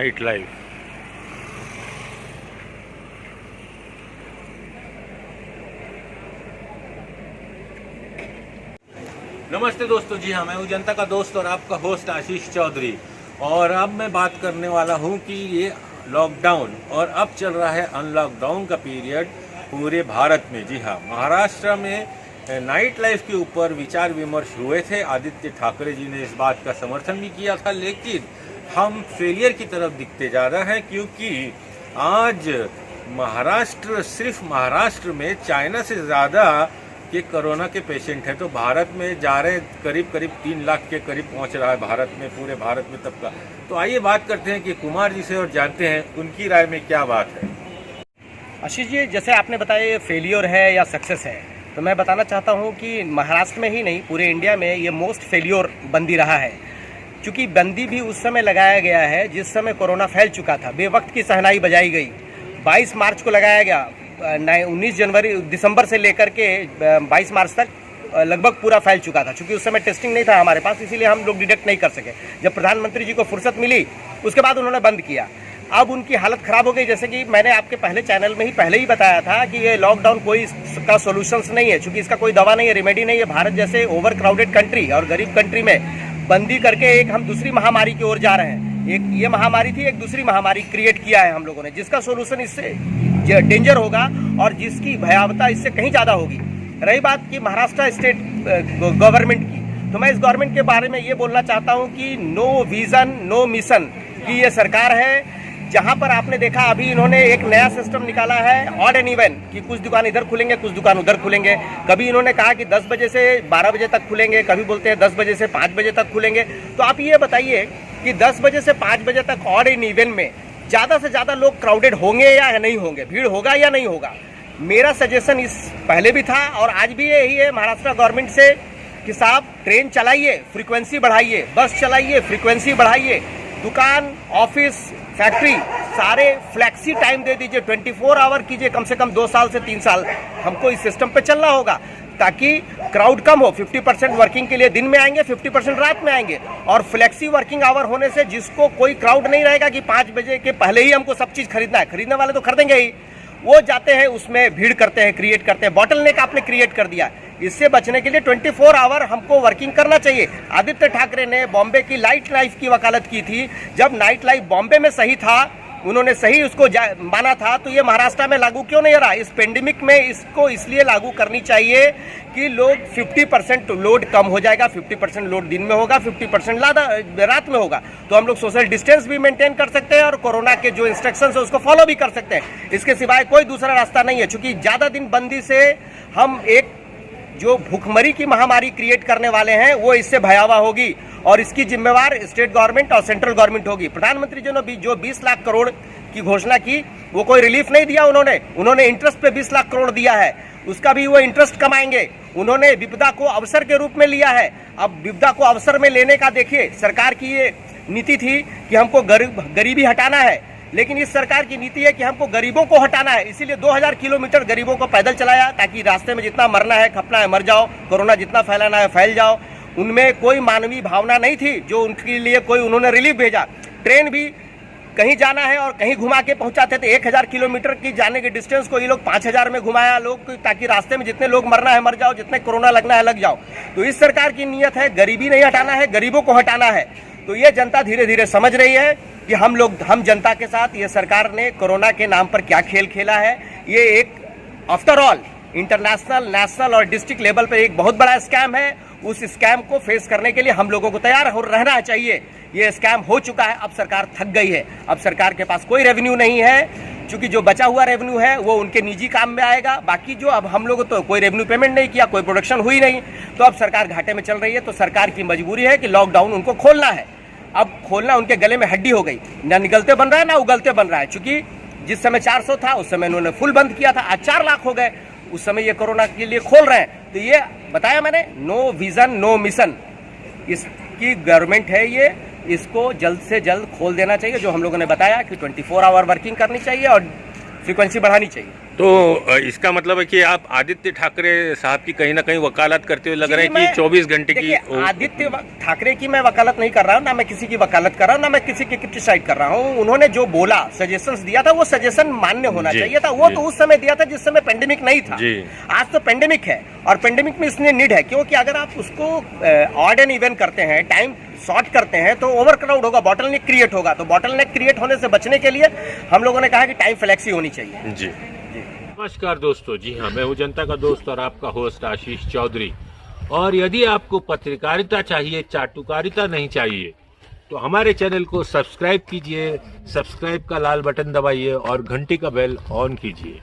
Night life. नमस्ते दोस्तों, जी हाँ, मैं हूँ जनता का दोस्त और आपका होस्ट आशीष चौधरी। और अब मैं बात करने वाला हूँ कि ये लॉकडाउन और अब चल रहा है अनलॉकडाउन का पीरियड पूरे भारत में। जी हाँ, महाराष्ट्र में नाइट लाइफ के ऊपर विचार विमर्श हुए थे। आदित्य ठाकरे जी ने इस बात का समर्थन भी किया था, लेकिन हम फेलियर की तरफ दिखते जा रहे हैं, क्योंकि आज महाराष्ट्र, सिर्फ महाराष्ट्र में चाइना से ज़्यादा के कोरोना के पेशेंट हैं। तो भारत में जा रहे करीब 3 लाख के करीब पहुंच रहा है भारत में, पूरे भारत में तबका। तो आइए बात करते हैं कि कुमार जी से और जानते हैं उनकी राय में क्या बात है। आशीष जी, जैसे आपने बताया ये फेलियर है या सक्सेस है, तो मैं बताना चाहता हूँ कि महाराष्ट्र में ही नहीं पूरे इंडिया में ये मोस्ट फेलियर बंदी रहा है। क्योंकि बंदी भी उस समय लगाया गया है जिस समय कोरोना फैल चुका था, बेवक्त की शहनाई बजाई गई। 22 मार्च को लगाया गया, 19 दिसंबर से लेकर के 22 मार्च तक लगभग पूरा फैल चुका था। क्योंकि उस समय टेस्टिंग नहीं था हमारे पास, इसीलिए हम लोग डिटेक्ट नहीं कर सके। जब प्रधानमंत्री जी को फुर्सत मिली उसके बाद उन्होंने बंद किया। अब उनकी हालत ख़राब हो गई। जैसे कि मैंने आपके पहले चैनल में ही पहले ही बताया था कि ये लॉकडाउन कोई इसका सोल्यूशंस नहीं है, क्योंकि इसका कोई दवा नहीं है, रेमेडी नहीं है। भारत जैसे ओवर क्राउडेड कंट्री और गरीब कंट्री में बंदी करके एक हम दूसरी महामारी की ओर जा रहे हैं। एक ये महामारी थी, एक दूसरी महामारी क्रिएट किया है हम लोगों ने, जिसका सोल्यूशन इससे डेंजर होगा और जिसकी भयावहता इससे कहीं ज़्यादा होगी। रही बात की महाराष्ट्र स्टेट गवर्नमेंट की, तो मैं इस गवर्नमेंट के बारे में ये बोलना चाहता हूँ कि नो विज़न नो मिशन की ये सरकार है। जहाँ पर आपने देखा अभी इन्होंने एक नया सिस्टम निकाला है, ऑड एंड इवन, कि कुछ दुकान इधर खुलेंगे कुछ दुकान उधर खुलेंगे। कभी इन्होंने कहा कि 10 बजे से 12 बजे तक खुलेंगे, कभी बोलते हैं 10 बजे से 5 बजे तक खुलेंगे। तो आप ये बताइए कि 10 बजे से 5 बजे तक ऑड एंड इवन में ज़्यादा से ज़्यादा लोग क्राउडेड होंगे या नहीं होंगे, भीड़ होगा या नहीं होगा? मेरा सजेशन इस पहले भी था और आज भी यही है महाराष्ट्र गवर्नमेंट से कि साहब ट्रेन चलाइए, फ्रीक्वेंसी बढ़ाइए, बस चलाइए, फ्रीक्वेंसी बढ़ाइए, दुकान, ऑफिस, फैक्ट्री सारे फ्लैक्सी टाइम दे दीजिए, 24 आवर कीजिए। कम से कम 2 साल से 3 साल हमको इस सिस्टम पे चलना होगा, ताकि क्राउड कम हो। 50% वर्किंग के लिए दिन में आएंगे, 50% रात में आएंगे। और फ्लैक्सी वर्किंग आवर होने से जिसको कोई क्राउड नहीं रहेगा कि 5 बजे के पहले ही हमको सब चीज़ खरीदना है, खरीदने वाले तो खरीदेंगे ही, वो जाते हैं उसमें भीड़ करते हैं, क्रिएट करते हैं। बॉटल नेक आपने क्रिएट कर दिया। इससे बचने के लिए 24 आवर हमको वर्किंग करना चाहिए। आदित्य ठाकरे ने बॉम्बे की नाइट लाइफ की वकालत की थी। जब नाइट लाइफ बॉम्बे में सही था, उन्होंने सही उसको माना था, तो ये महाराष्ट्र में लागू क्यों नहीं हो रहा? इस पेंडेमिक में इसको इसलिए लागू करनी चाहिए कि लोग 50% लोड कम हो जाएगा, 50% लोड दिन में होगा, 50% रात में होगा। तो हम लोग सोशल डिस्टेंस भी मेंटेन कर सकते हैं और कोरोना के जो इंस्ट्रक्शंस है उसको फॉलो भी कर सकते हैं। इसके सिवाय कोई दूसरा रास्ता नहीं है। चूंकि ज़्यादा दिन बंदी से हम एक जो भूखमरी की महामारी क्रिएट करने वाले हैं वो इससे भयावह होगी और इसकी जिम्मेवार स्टेट गवर्नमेंट और सेंट्रल गवर्नमेंट होगी। प्रधानमंत्री जी ने जो 20 लाख करोड़ की घोषणा की, वो कोई रिलीफ नहीं दिया। उन्होंने इंटरेस्ट पे 20 लाख करोड़ दिया है, उसका भी वो इंटरेस्ट कमाएंगे। उन्होंने विपदा को अवसर के रूप में लिया है। अब विपदा को अवसर में लेने का देखिए, सरकार की ये नीति थी कि हमको गरीबी हटाना है, लेकिन इस सरकार की नीति है कि हमको गरीबों को हटाना है। इसीलिए 2000 किलोमीटर गरीबों को पैदल चलाया, ताकि रास्ते में जितना मरना है, खपना है, मर जाओ, कोरोना जितना फैलाना है फैल जाओ। उनमें कोई मानवीय भावना नहीं थी जो उनके लिए कोई उन्होंने रिलीफ भेजा। ट्रेन भी कहीं जाना है और कहीं घुमा के पहुंचाते थे। 1000 किलोमीटर की जाने के डिस्टेंस को ये लोग 5000 में घुमाया लोग, ताकि रास्ते में जितने लोग मरना है मर जाओ, जितने कोरोना लगना है लग जाओ। तो इस सरकार की नीयत है गरीबी नहीं हटाना है, गरीबों को हटाना है। तो ये जनता धीरे धीरे समझ रही है कि हम जनता के साथ ये सरकार ने कोरोना के नाम पर क्या खेल खेला है। ये एक आफ्टर ऑल इंटरनेशनल, नेशनल और डिस्ट्रिक्ट लेवल पर एक बहुत बड़ा स्कैम है। उस स्कैम को फेस करने के लिए हम लोगों को तैयार रहना चाहिए। ये स्कैम हो चुका है, अब सरकार थक गई है। अब सरकार के पास कोई रेवेन्यू नहीं है, क्योंकि जो बचा हुआ रेवेन्यू है वो उनके निजी काम में आएगा। बाकी जो अब हम लोग तो कोई रेवेन्यू पेमेंट नहीं किया, कोई प्रोडक्शन हुई नहीं, तो अब सरकार घाटे में चल रही है। तो सरकार की मजबूरी है कि लॉकडाउन उनको खोलना है। अब खोलना उनके गले में हड्डी हो गई, ना निगलते बन रहा है ना उगलते बन रहा है। चूंकि जिस समय 400 था उस समय उन्होंने फुल बंद किया था, आज 4 लाख हो गए, उस समय ये कोरोना के लिए खोल रहे हैं। तो ये बताया मैंने, नो विजन नो मिशन इसकी गवर्नमेंट है। ये इसको जल्द से जल्द खोल देना चाहिए, जो हम लोगों ने बताया कि 24 आवर वर्किंग करनी चाहिए और फ्रीक्वेंसी बढ़ानी चाहिए। तो इसका मतलब है कि आप आदित्य ठाकरे साहब की कहीं ना कहीं वकालत करते हुए लग रहा है कि 24 घंटे की। देखिए, आदित्य ठाकरे की मैं वकालत नहीं कर रहा हूँ, ना मैं किसी की वकालत कर रहा हूँ, ना मैं किसी की क्रिटिसाइड कर रहा हूँ। उन्होंने जो बोला, सजेशंस दिया था, वो सजेशन मान्य होना चाहिए था। वो तो उस समय दिया था जिस समय पेंडेमिक नहीं था। आज तो पेंडेमिक है, और पेंडेमिक में इसलिए नीड है क्योंकि अगर आप उसको ऑड एंड इवन करते हैं, टाइम शॉर्ट करते हैं, तो ओवर क्राउड होगा, बॉटलनेक क्रिएट होगा। तो बॉटलनेक क्रिएट होने से बचने के लिए हम लोगों ने कहा कि टाइम फ्लेक्सी होनी चाहिए। जी नमस्कार दोस्तों, जी हाँ, मैं हूँ जनता का दोस्त और आपका होस्ट आशीष चौधरी। और यदि आपको पत्रकारिता चाहिए, चाटुकारिता नहीं चाहिए, तो हमारे चैनल को सब्सक्राइब कीजिए, सब्सक्राइब का लाल बटन दबाइए और घंटी का बेल ऑन कीजिए।